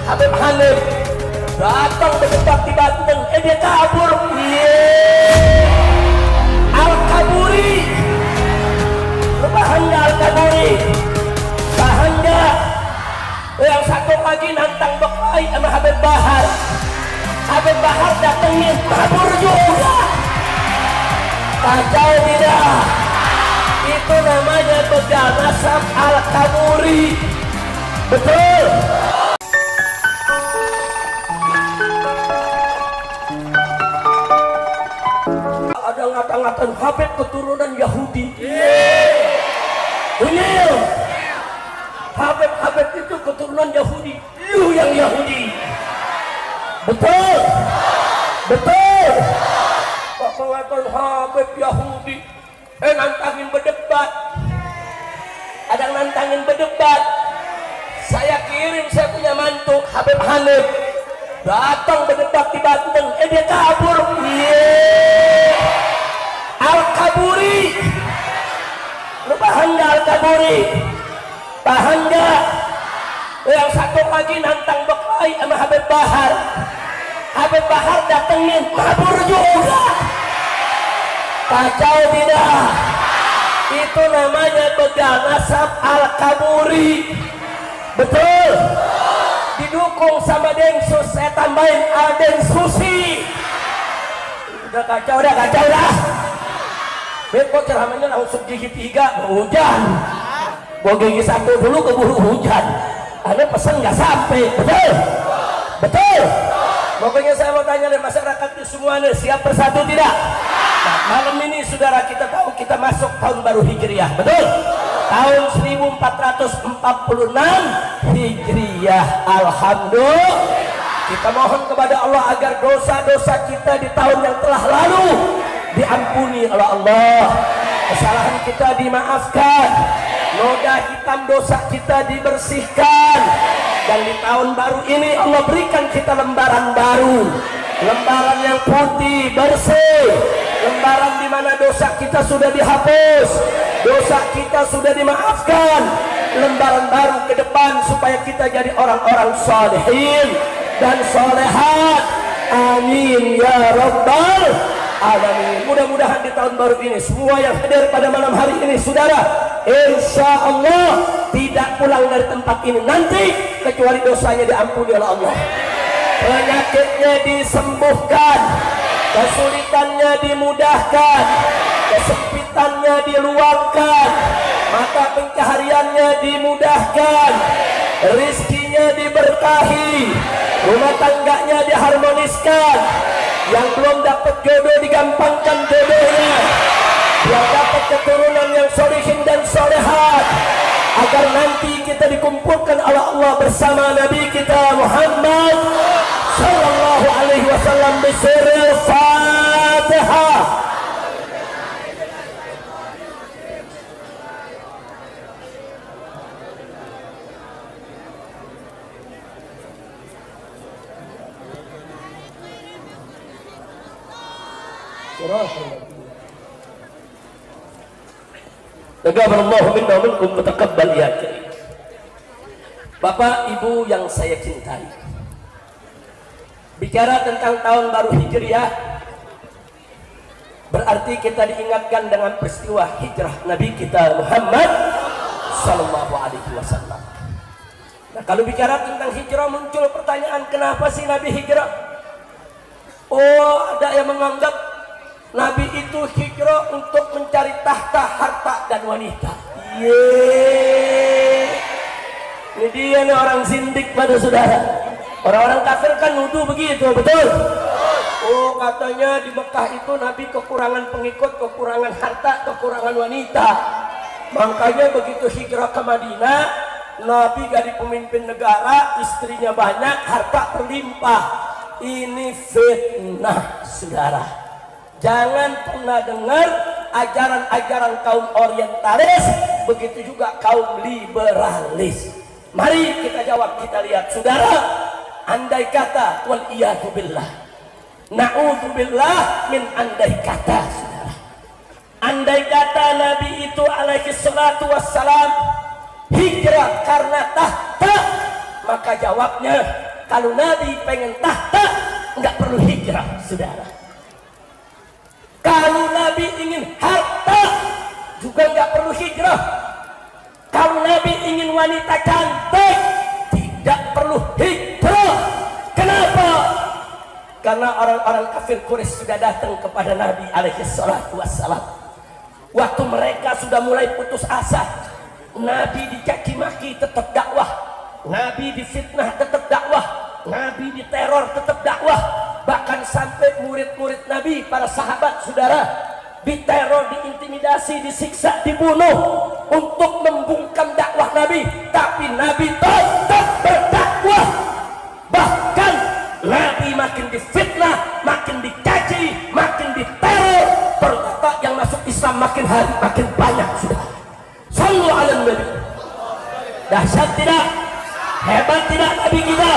Habib Hanif datang berdebat di Banten, dia kabur. Al-Kaburi, lu paham nggak Al-Kaburi? Paham nggak? Yang satu lagi nantang Bekai sama Habib Bahar. Habib Bahar datengin, kabur juga. Kacau tidak? Itu namanya begal nasab Al-Kaburi. Betul? Ada ngata-ngatain Habib keturunan Yahudi. Benar. Habib itu keturunan Yahudi. Lu yang Yahudi. Betul. Betul. Kok mengatakan Habib Yahudi? Nantangin berdebat. Ada yang nantangin berdebat. Saya kirim, saya punya mantu Habib Hanif datang berdebat di Banten, dia kabur. Al-Kaburi, lu paham nggak Al-Kaburi? Paham nggak? Yang satu lagi nantang Bekai sama Habib Bahar. Habib Bahar datengin, kabur juga. Kacau tidak? Itu namanya begal nasab Al-Kaburi. Betul? Didukung sama Densus, saya tambahin Al-Densusi. Udah kacau dah. Kok ceramahnya langsung gigi 3 hujan. Gua gigi 1 dulu keburu hujan. Ada pesan nggak sampai. Betul? Betul? Pokoknya saya mau tanya dari masyarakat itu semuanya, siap bersatu tidak? Nah, malam ini saudara kita tahu kita masuk tahun baru Hijriah. Betul? Tahun 1446 Hijriah. Alhamdulillah. Kita mohon kepada Allah agar dosa-dosa kita di tahun yang telah lalu diampuni oleh Allah. Kesalahan kita dimaafkan, noda hitam dosa kita dibersihkan, dan di tahun baru ini Allah berikan kita lembaran baru, lembaran yang putih bersih, lembaran di mana dosa kita sudah dihapus, dosa kita sudah dimaafkan, lembaran baru ke depan supaya kita jadi orang-orang salihin dan solehat. Amin ya rabbal alamin. Mudah-mudahan di tahun baru ini semua yang hadir pada malam hari ini saudara, insya Allah tidak pulang dari tempat ini nanti kecuali dosanya diampuni oleh Allah, penyakitnya disembuhkan, kesulitannya dimudahkan, kesempitannya diluangkan, mata pencahariannya dimudahkan, rizkinya diberkahi, rumah tangganya diharmoniskan, yang belum dapat jodoh digampangkan jodohnya, yang dapat keturunan yang solihin dan solehat, agar nanti kita dikumpulkan oleh Allah bersama Nabi kita Muhammad sallallahu alaihi wasallam bisuril Fatihah. Taqabbalallahu minna wa minkum mutaqabbal ya karim. Bapak Ibu yang saya cintai, bicara tentang tahun baru Hijriah berarti kita diingatkan dengan peristiwa hijrah Nabi kita Muhammad sallallahu alaihi wasallam. Nah, kalau bicara tentang hijrah muncul pertanyaan, kenapa sih Nabi hijrah? Oh, ada yang menganggap Nabi itu hijrah untuk mencari tahta, harta, dan wanita. Ini dia nih orang zindik pada saudara. Orang-orang kafir kan nuduh begitu, betul? Oh, katanya di Mekah itu Nabi kekurangan pengikut, kekurangan harta, kekurangan wanita. Makanya begitu hijrah ke Madinah, Nabi jadi pemimpin negara, istrinya banyak, harta berlimpah. Ini fitnah, saudara. Jangan pernah dengar ajaran-ajaran kaum orientalis, begitu juga kaum liberalis. Mari kita jawab, kita lihat saudara. Andai kata, wal iyadu billah, na'udzubillah min andai kata, saudara. Andai kata Nabi itu alaihi salatu wassalam hijrah karena tahta, maka jawabnya Kalau Nabi pengen tahta, nggak perlu hijrah, saudara. Kalau Nabi ingin harta, juga nggak perlu hijrah. Kalau Nabi ingin wanita cantik, tidak perlu hijrah. Kenapa? Karena orang-orang kafir Quraisy sudah datang kepada Nabi alaihi salatu wassalam. Waktu mereka sudah mulai putus asa, Nabi dicaci maki tetap dakwah, Nabi difitnah tetap dakwah, Nabi diteror tetap dakwah. Bahkan sampai murid-murid Nabi, para sahabat saudara, diteror, diintimidasi, disiksa, dibunuh untuk membungkam dakwah Nabi. Tapi Nabi tetap berdakwah. Bahkan Nabi makin difitnah, makin dicaci, makin diteror. Ternyata yang masuk Islam makin hari makin banyak sudah. Sallu ala Nabi. Dahsyat tidak? Hebat tidak Nabi kita?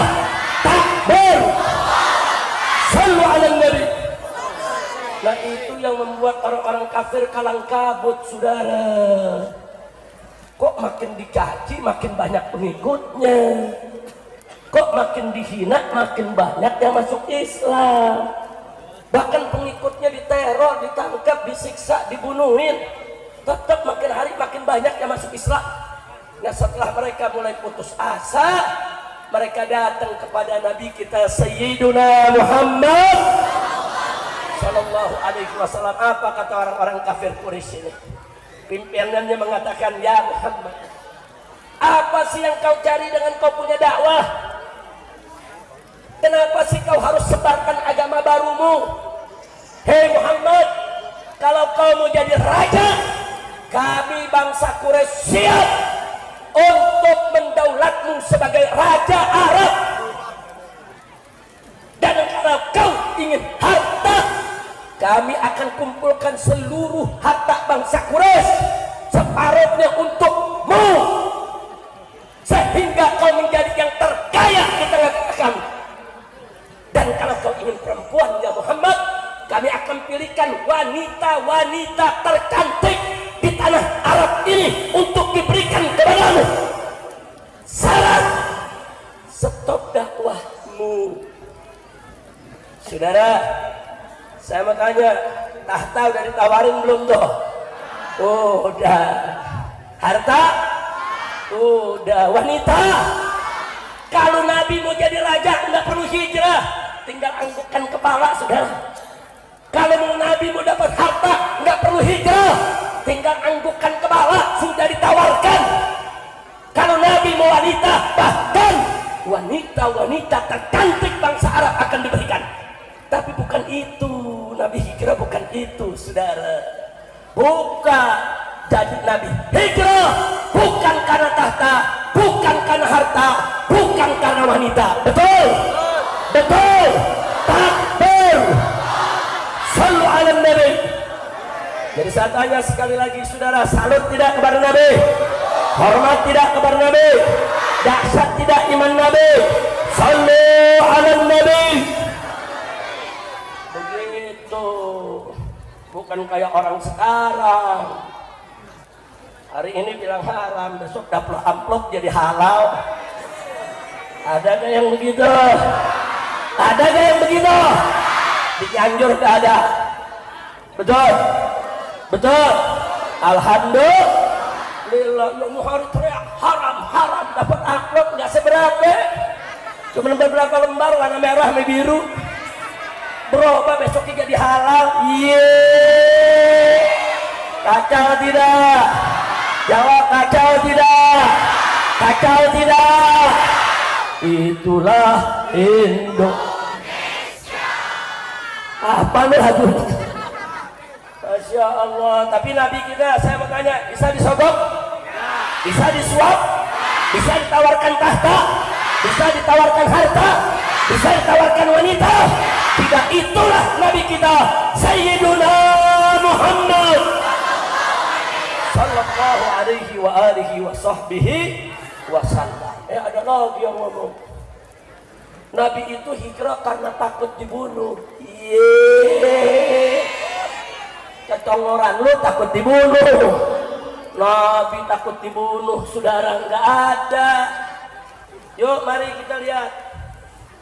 Takbir. Sallu ala Nabi. Nah itu yang membuat orang-orang kafir kalang kabut, saudara. Kok makin dicaci makin banyak pengikutnya, kok makin dihina makin banyak yang masuk Islam. Bahkan pengikutnya diteror, ditangkap, disiksa, dibunuhin. Tetap makin hari makin banyak yang masuk Islam. Nah setelah mereka mulai putus asa, mereka datang kepada Nabi kita Sayyiduna Muhammad Sallallahu Alaihi Wasallam. Apa kata orang-orang kafir Quraisy ini? Pimpinannya mengatakan, ya Muhammad, apa sih yang kau cari dengan kau punya dakwah? Kenapa sih kau harus sebarkan agama barumu? Hei Muhammad, kalau kau mau jadi raja, kami bangsa Quraisy siap untuk mendaulatmu sebagai raja Arab. Dan kalau kau ingin harta, kami akan kumpulkan seluruh harta bangsa Quraisy, separuhnya untukmu, sehingga kau menjadi yang terkaya di tengah-tengah kami. Dan kalau kau ingin perempuan, ya Muhammad, kami akan pilihkan wanita-wanita tercantik di tanah Arab ini untuk diberikan kepadamu. Syarat stop dakwahmu. Saudara, saya mau tanya, tahta udah ditawarin belum tuh? Udah. Harta? Udah. Wanita? Kalau Nabi mau jadi raja nggak perlu hijrah, tinggal anggukkan kepala, saudara. Kalau mau Nabi mau dapat harta nggak perlu hijrah, tinggal anggukkan kepala, sudah ditawarkan. Kalau Nabi mau wanita, bahkan wanita-wanita tercantik bangsa Arab akan diberikan. Tapi bukan itu, Nabi hijrah bukan itu, saudara. Bukan. Jadi Nabi hijrah bukan karena tahta, bukan karena harta, bukan karena wanita. Betul? Betul. Takbir. Sallu ala Nabi. Jadi saya tanya sekali lagi, saudara, salut tidak kepada Nabi? Hormat tidak kepada Nabi? Dahsyat tidak iman Nabi? Sallu ala Nabi. Begitu. Bukan kayak orang sekarang. Hari ini bilang haram, besok dapat amplop jadi halal. Ada gak yang begitu? Ada gak yang begitu? Di Cianjur gak ada. Betul? Betul? Alhamdulillah. Lu harus teriak haram, haram. Dapat amplop gak seberapa. Cuma beberapa lembar warna merah sama biru. Berubah besoknya jadi halal. Yeay. Kacau tidak? Jawab kacau tidak? Kacau tidak? Itulah Indonesia. Apa nih lagu? Masya Allah. Tapi Nabi kita, saya mau tanya, bisa disogok? Bisa disuap? Bisa ditawarkan tahta? Bisa ditawarkan harta? Bisa ditawarkan wanita? Tidak, itulah Nabi kita Sayyiduna Muhammad Sallallahu alaihi wa alihi wa sahbihi wasallam. Ada lagi yang ngomong, Nabi itu hijrah karena takut dibunuh. Yeay, kecongoran lu takut dibunuh. Nabi takut dibunuh, saudara, nggak ada. Yuk mari kita lihat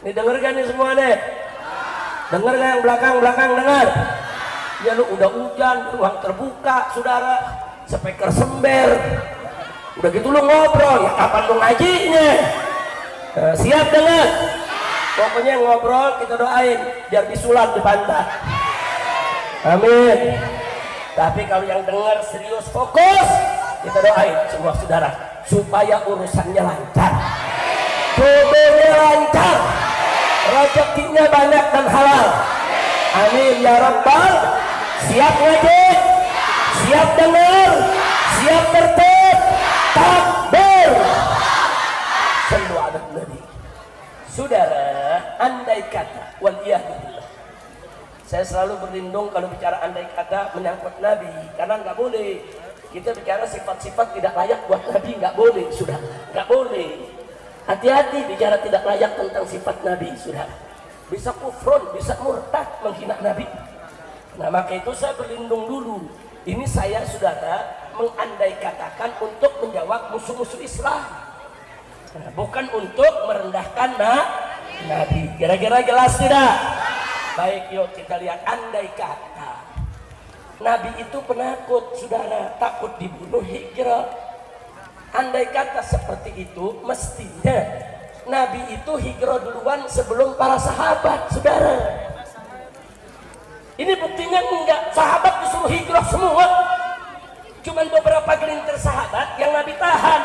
Nih denger gak nih semua nih? Denger gak yang belakang dengar? Ya lu udah hujan, ruang terbuka, saudara, speaker sember. Udah gitu lu ngobrol, ya kapan lu ngajinya? Siap dengar? Pokoknya ngobrol kita doain biar disulam di pantat. Amin. Tapi kalau yang dengar serius fokus, kita doain semua saudara supaya urusannya lancar, jodohnya lancar, rezekinya banyak dan halal. Amin ya rabbal. Siap ngaji, siap dengar, siap tertib, takbir. Sallu ala nabi. Saudara, andai kata waliyahillah, saya selalu berlindung kalau bicara andai kata menyangkut Nabi, karena nggak boleh kita bicara sifat-sifat tidak layak buat Nabi, nggak boleh, sudah, nggak boleh. Hati-hati bicara tidak layak tentang sifat Nabi, sudah. Bisa kufrun, bisa murtad menghina Nabi. Nah maka itu saya berlindung dulu. Ini saya saudara mengandai katakan untuk menjawab musuh-musuh Islam, nah, bukan untuk merendahkan Nabi. Kira-kira jelas tidak? Baik, yuk kita lihat andai kata Nabi itu penakut, saudara, takut dibunuh, hijrah. Andai kata seperti itu, mestinya Nabi itu hijrah duluan sebelum para sahabat, saudara. Ini buktinya enggak, sahabat disuruh hijrah semua. Cuman beberapa gelintir sahabat yang Nabi tahan,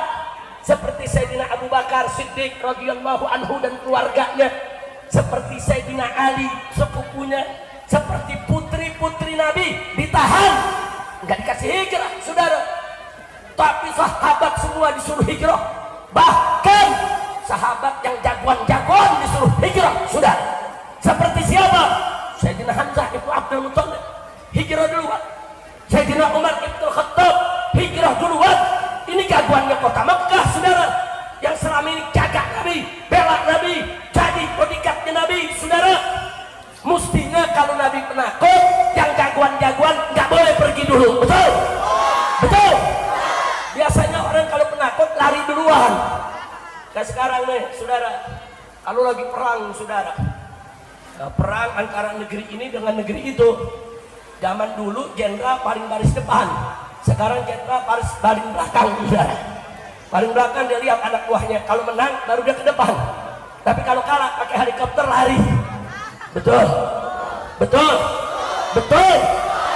seperti Sayyidina Abu Bakar Siddiq radhiyallahu anhu dan keluarganya, seperti Sayyidina Ali sepupunya, seperti putri-putri Nabi ditahan, enggak dikasih hijrah, saudara. Tapi sahabat semua disuruh hijrah. Bahkan sahabat yang jagoan-jagoan disuruh hijrah, sudah. Seperti siapa? Sayyidina Hamzah ibnu Abdul Muthalib hijrah duluan. Sayyidina Umar ibnu Khattab hijrah duluan. Ini jagoannya kota Mekah, saudara, yang selama ini jaga Nabi, bela Nabi, jadi bodyguardnya Nabi, saudara. Mestinya kalau Nabi penakut, yang jagoan-jagoan nggak boleh pergi dulu, betul? Betul? Biasanya orang kalau penakut lari duluan. Kayak sekarang nih, saudara, kalau lagi perang, saudara, perang antara negeri ini dengan negeri itu. Zaman dulu jenderal paling baris depan, sekarang jenderal paling belakang, saudara. Paling belakang dia lihat anak buahnya, kalau menang baru dia ke depan. Tapi kalau kalah pakai helikopter lari. Betul? Betul? Betul?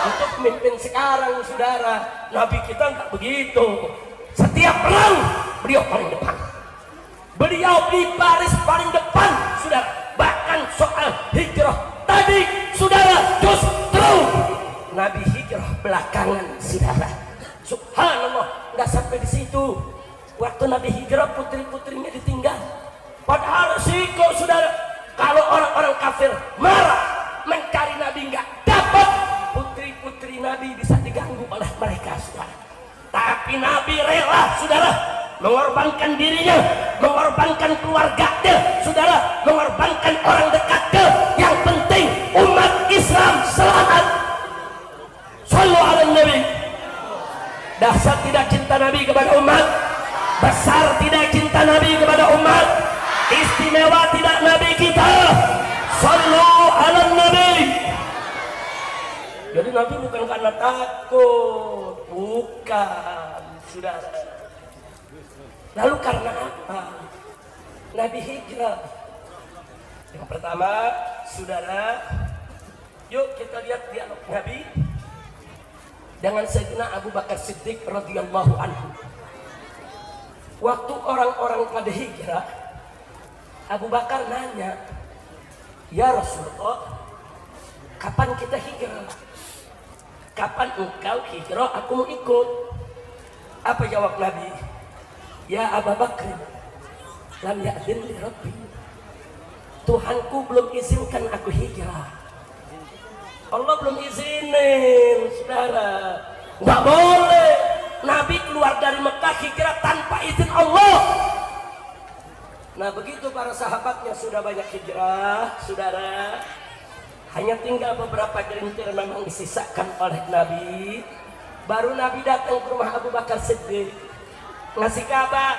Itu pemimpin sekarang, saudara. Nabi kita nggak begitu. Setiap perang beliau paling depan. Beliau di baris paling depan, saudara. Bahkan soal hijrah tadi, saudara, justru Nabi hijrah belakangan, saudara. Subhanallah, nggak sampai di situ. Waktu Nabi hijrah, putri-putrinya ditinggal. Padahal resiko, saudara, kalau orang-orang kafir marah mencari Nabi nggak dapat, putri-putri Nabi bisa diganggu oleh mereka, saudara. Tapi Nabi rela, saudara, mengorbankan dirinya, mengorbankan keluarganya, saudara, mengorbankan orang dekatnya. Yang penting umat Islam selamat. Sallu ala Nabi. Dahsyat tidak cinta Nabi kepada umat, besar tidak cinta Nabi kepada umat, istimewa tidak Nabi kita. Sallu ala Nabi. Jadi Nabi bukan karena takut, bukan, saudara. Lalu karena apa Nabi hijrah? Yang pertama, saudara, yuk kita lihat dialog Nabi dengan Sayyidina Abu Bakar Siddiq radhiyallahu anhu. Waktu orang-orang pada hijrah, Abu Bakar nanya, "Ya Rasulullah, kapan kita hijrah? Kapan engkau hijrah? Aku mau ikut." Apa jawab Nabi? "Ya Abu Bakar, lam ya'zin li Rabbi." Tuhanku belum izinkan aku hijrah. Allah belum izinin, saudara. Nggak boleh Nabi keluar dari Mekah hijrah tanpa izin Allah. Nah begitu para sahabatnya sudah banyak hijrah, saudara. Hanya tinggal beberapa gelintir memang disisakan oleh Nabi. Baru Nabi datang ke rumah Abu Bakar Siddiq, ngasih kabar,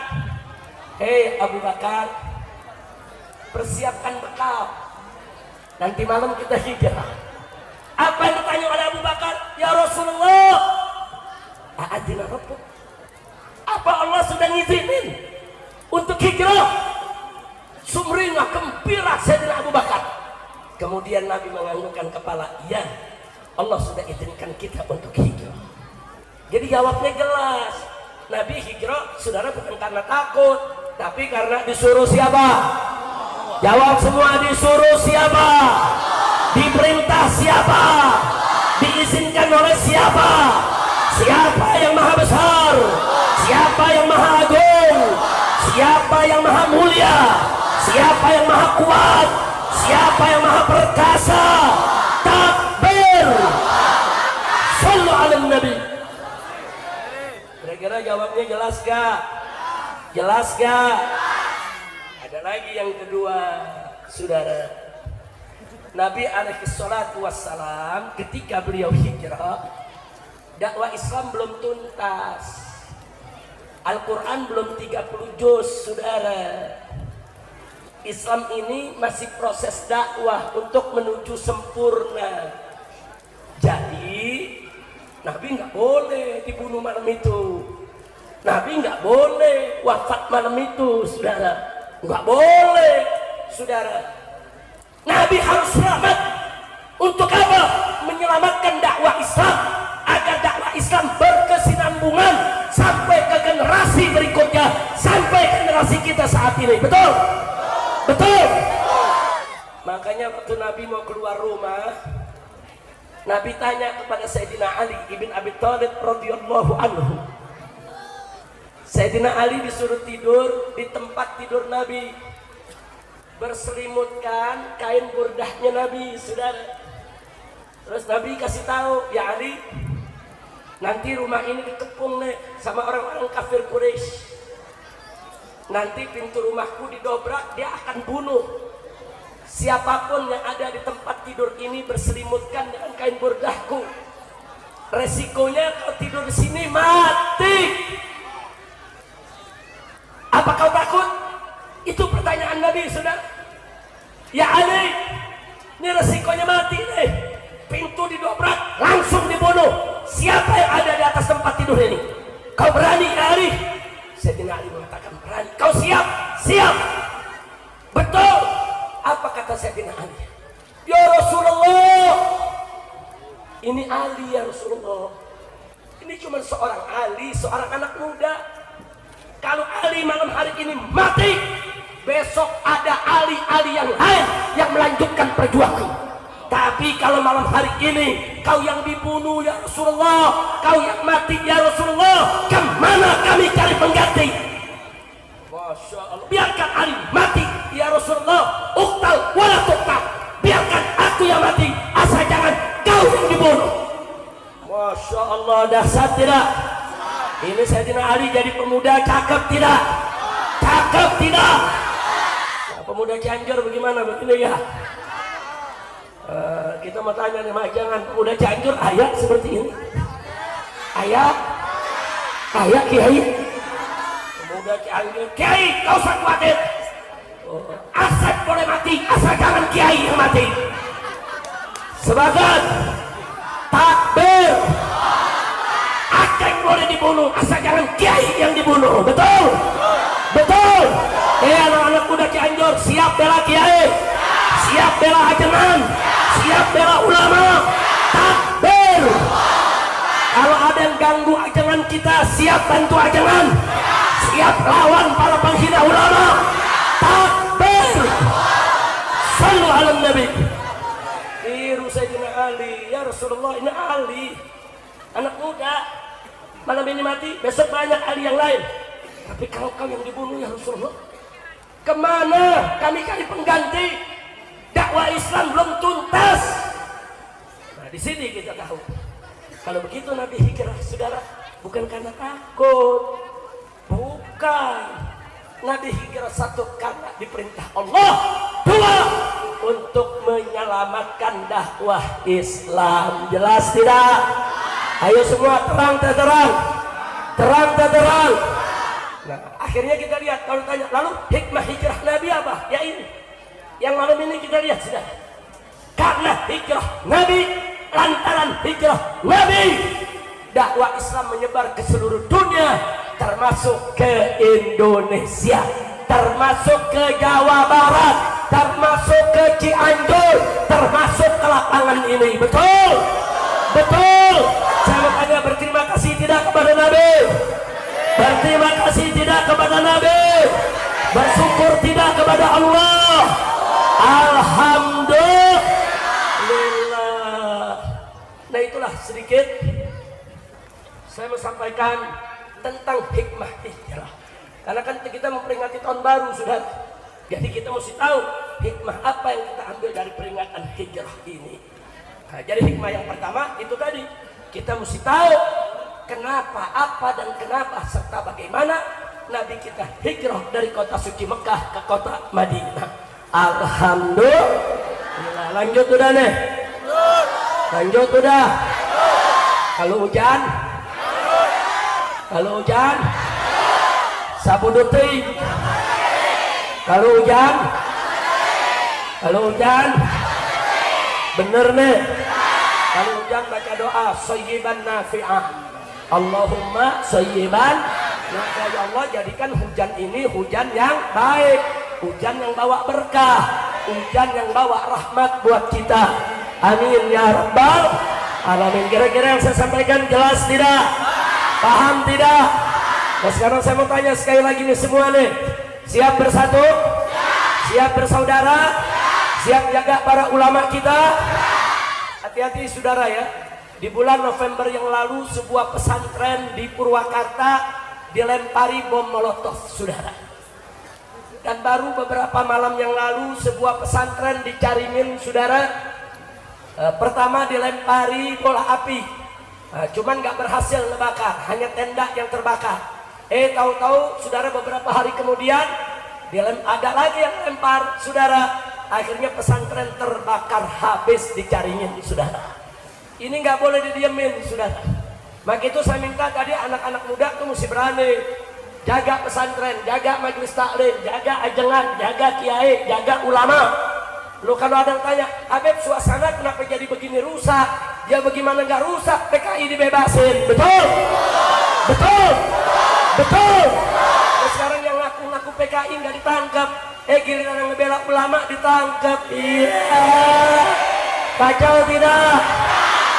"Hei Abu Bakar, persiapkan bekal. Nanti malam kita hijrah. Apa yang ditanya oleh Abu Bakar? Ya Rasulullah, a'adzina rabbuk. Apa Allah sudah ngizinin untuk hijrah? Sumringah gembira Sayyidina Abu Bakar. Kemudian Nabi menganggukkan kepala, iya, Allah sudah izinkan kita untuk hijrah. Jadi jawabnya jelas. Nabi hijrah, saudara, bukan karena takut, tapi karena disuruh siapa? Jawab semua, disuruh siapa? Diperintah siapa? Diizinkan oleh siapa? Siapa yang maha besar? Siapa yang maha agung? Siapa yang maha mulia? Siapa yang maha kuat? Siapa yang maha perkasa? Takbir! Sallu ala Nabi. Kira-kira jawabnya jelas gak? Jelas gak? Ada lagi yang kedua, saudara. Nabi alaihi salatu wassalam ketika beliau hijrah, dakwah Islam belum tuntas. Al-Quran belum 30 juz, saudara. Islam ini masih proses dakwah untuk menuju sempurna. Jadi Nabi nggak boleh dibunuh malam itu. Nabi nggak boleh wafat malam itu, saudara. Nggak boleh, saudara. Nabi harus selamat. Untuk apa? Menyelamatkan dakwah Islam, agar dakwah Islam berkesinambungan sampai ke generasi berikutnya, sampai generasi kita saat ini. Betul? Betul? Makanya waktu Nabi mau keluar rumah, Nabi tanya kepada Sayyidina Ali ibn Abi Thalib radhiyallahu anhu. Sayyidina Ali disuruh tidur di tempat tidur Nabi, berselimutkan kain burdahnya Nabi, saudara. Terus Nabi kasih tahu, ya Ali, nanti rumah ini dikepung nih sama orang-orang kafir Quraisy. Nanti pintu rumahku didobrak, dia akan bunuh siapapun yang ada di tempat tidur ini berselimutkan dengan kain burdahku. Resikonya kalau tidur di sini mati. Apa kau takut? Itu pertanyaan Nabi, saudara. Ya Ali, ini resikonya mati nih. Pintu didobrak, langsung dibunuh. Siapa yang ada di atas tempat tidur ini? Kau berani, ya Ali? Sayyidina Ali mengatakan berani. Kau siap? Siap. Betul. Apa kata Sayyidina Ali? Ya Rasulullah, ini Ali ya Rasulullah. Ini cuma seorang Ali, seorang anak muda. Kalau Ali malam hari ini mati, besok ada Ali-Ali yang lain yang melanjutkan perjuangan. Tapi kalau malam hari ini kau yang dibunuh ya Rasulullah, kau yang mati ya Rasulullah, kemana kami cari pengganti? Masya Allah. Biarkan Ali mati ya Rasulullah, uktal wala tuktal. Biarkan aku yang mati, asal jangan kau yang dibunuh. Masya Allah, dahsyat tidak? Ini Sayyidina Ali jadi pemuda cakep tidak? Cakep tidak? Nah, pemuda Cianjur bagaimana begini ya? Kita mau tanya nih, jangan pemuda Cianjur ayat seperti ini. Ayat Kiai. Pemuda Cianjur, Kiai kau usah khawatir. Asal boleh mati, asal jangan Kiai yang mati. Sebagai takbir. Aceh boleh dibunuh, asal jangan Kiai yang dibunuh. Betul? Betul? Anak-anak muda Cianjur siap bela Kiai, siap bela ajengan, siap bela ulama. Takbir. Kalau ada yang ganggu ajengan kita, siap bantu ajengan, siap lawan para penghina ulama. Takbir. Sallu ala Nabi. Tiru Sayyidina Ali, ya Rasulullah, ini Ali anak muda, malam ini mati, besok banyak Ali yang lain. Tapi kalau kau yang dibunuh ya Rasulullah, kemana kami cari pengganti? Dakwah Islam belum tuntas. Nah, di sini kita tahu kalau begitu Nabi hijrah, saudara, bukan karena takut, bukan. Nabi hijrah satu karena diperintah Allah, dua untuk menyelamatkan dakwah Islam. Jelas tidak? Ayo semua terang terang, terang terang. Nah, akhirnya kita lihat kalau tanya, lalu hikmah hijrah Nabi apa? Ya ini, yang malam ini kita lihat sudah. Karena hijrah Nabi, lantaran hijrah Nabi, dakwah Islam menyebar ke seluruh dunia, termasuk ke Indonesia, termasuk ke Jawa Barat, termasuk ke Cianjur, termasuk ke lapangan ini. Betul? Betul. Saya makanya berterima kasih tidak kepada Nabi, berterima kasih tidak kepada Nabi, bersyukur tidak kepada Allah. Alhamdulillah. Nah, itulah sedikit saya mau sampaikan tentang hikmah hijrah. Karena kan kita memperingati tahun baru sudah, jadi kita mesti tahu hikmah apa yang kita ambil dari peringatan hijrah ini. Nah, jadi hikmah yang pertama itu tadi, kita mesti tahu kenapa, apa dan kenapa serta bagaimana Nabi kita hijrah dari kota suci Mekah ke kota Madinah. Alhamdulillah. Lanjut udah nih. Lanjut udah. Kalau hujan, kalau hujan, sabu duti. Kalau hujan, kalau hujan, bener nih. Kalau hujan baca doa sayyiban nafi'ah. Allahumma sayyiban. Ya Allah, jadikan hujan ini hujan yang baik, hujan yang bawa berkah, hujan yang bawa rahmat buat kita. Amin ya rabbal alamin. Kira-kira yang saya sampaikan jelas tidak? Paham tidak? Nah, sekarang saya mau tanya sekali lagi nih semua nih, siap bersatu? Siap bersaudara? Siap jaga para ulama kita? Hati-hati saudara ya. Di bulan November yang lalu sebuah pesantren di Purwakarta dilempari bom molotov, saudara. Dan baru beberapa malam yang lalu sebuah pesantren di Caringin, saudara, pertama dilempari bola api, cuman nggak berhasil ngebakar, hanya tenda yang terbakar. Tahu-tahu saudara, beberapa hari kemudian ada lagi yang lempar, saudara. Akhirnya pesantren terbakar habis di Caringin, saudara. Ini nggak boleh didiemin, saudara. Maka itu saya minta tadi anak-anak muda tuh mesti berani jaga pesantren, jaga majelis taklim, jaga ajengan, jaga kiai, jaga ulama. Lu kalau ada yang tanya, Habib suasana kenapa jadi begini rusak? Ya bagaimana nggak rusak? PKI dibebasin, betul? Betul? Betul? Nah, sekarang yang ngaku-ngaku PKI nggak ditangkap, giliran yang ngebela ulama ditangkap. Iya. Kacau tidak?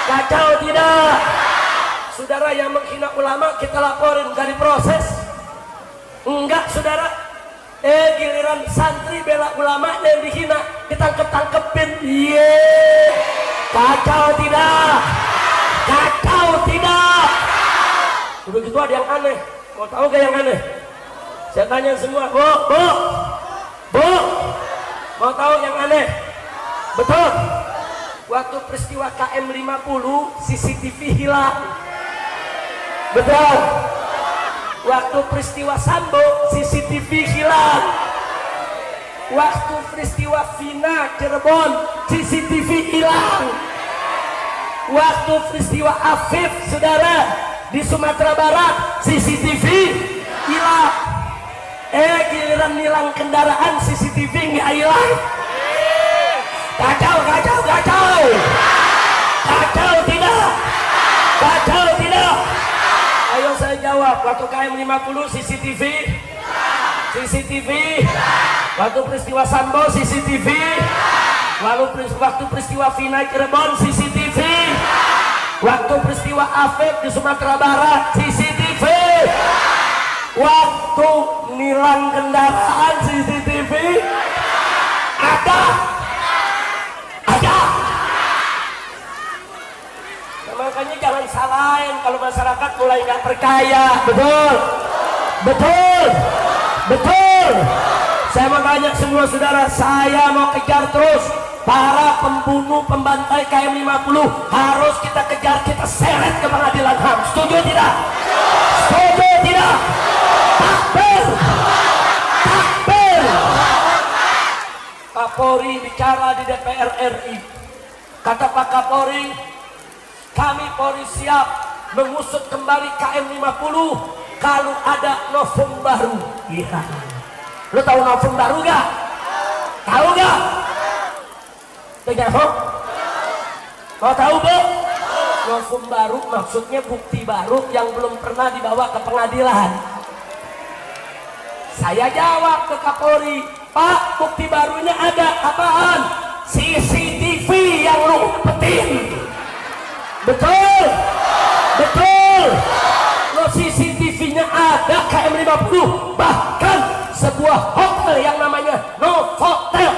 Kacau tidak? Saudara yang menghina ulama kita laporin, nggak diproses. Enggak, saudara. Giliran santri bela ulama yang dihina ditangkep-tangkepin. Iya. Kacau tidak? Kacau tidak? Udah gitu ada yang aneh. Mau tahu gak yang aneh? Saya tanya semua, Bu, mau tahu yang aneh? Betul. Waktu peristiwa KM 50 CCTV hilang. Betul. Waktu peristiwa Sambo CCTV hilang. Waktu peristiwa Vina Cirebon CCTV hilang. Waktu peristiwa Afif, saudara, di Sumatera Barat CCTV hilang. Giliran nilang kendaraan CCTV nggak hilang. Kacau, kacau, kacau. Kacau tidak? Kacau tidak? Ayo saya jawab. Waktu KM 50 CCTV? CCTV. Waktu peristiwa Sambo CCTV. Waktu peristiwa Vina Cirebon CCTV. Waktu peristiwa Afif di Sumatera Barat CCTV. Waktu nilang kendaraan CCTV ada. Makanya jangan salahin kalau masyarakat mulai nggak percaya. Betul? Betul? Betul? Saya mau tanya semua saudara, saya mau kejar terus para pembunuh pembantai KM 50. Harus kita kejar, kita seret ke pengadilan HAM. Setuju tidak? Setuju tidak? Takbir! Takbir! Kapolri bicara di DPR RI. Kata Pak Kapolri, kami Polri siap mengusut kembali KM 50 kalau ada novum baru. Iya. Lo tahu novum baru gak? Tahu gak? Tidak, mau tahu bu? Novum baru maksudnya bukti baru yang belum pernah dibawa ke pengadilan. Saya jawab ke Kapolri, Pak, bukti barunya ada apaan? CCTV yang lu umpetin. Betul, betul. Lo CCTV-nya ada KM50, bahkan sebuah hotel yang namanya Novotel.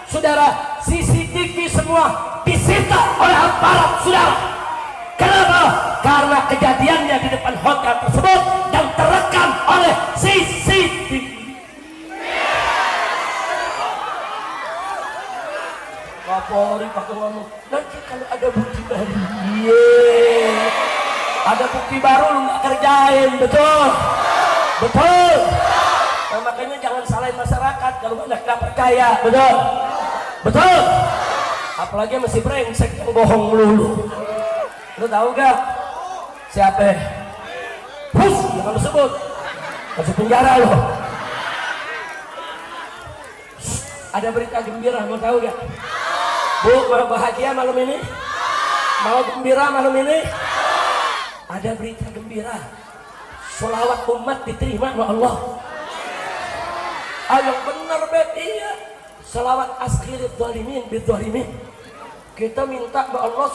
Saudara, CCTV semua disita oleh aparat saudara. Kenapa? Karena kejadiannya di depan hotel tersebut dan terekam oleh CCTV. Kapolri pakai ngomong, nanti kalau ada bukti baru, ada bukti baru lu nggak kerjain, betul, betul. Nah, makanya jangan salahin masyarakat kalau banyak nggak percaya, betul, betul. Apalagi masih brengsek yang bohong melulu. Lu tahu gak siapa? Hus, jangan lu sebut, masuk penjara lo. Ada berita gembira, mau tahu gak? Bu, mau bahagia malam ini? Mau gembira malam ini? Ada berita gembira. Sholawat umat diterima oleh Allah. Yang benar bet, iya. Sholawat askhirid zalimin bidzalimin. Kita minta ke Allah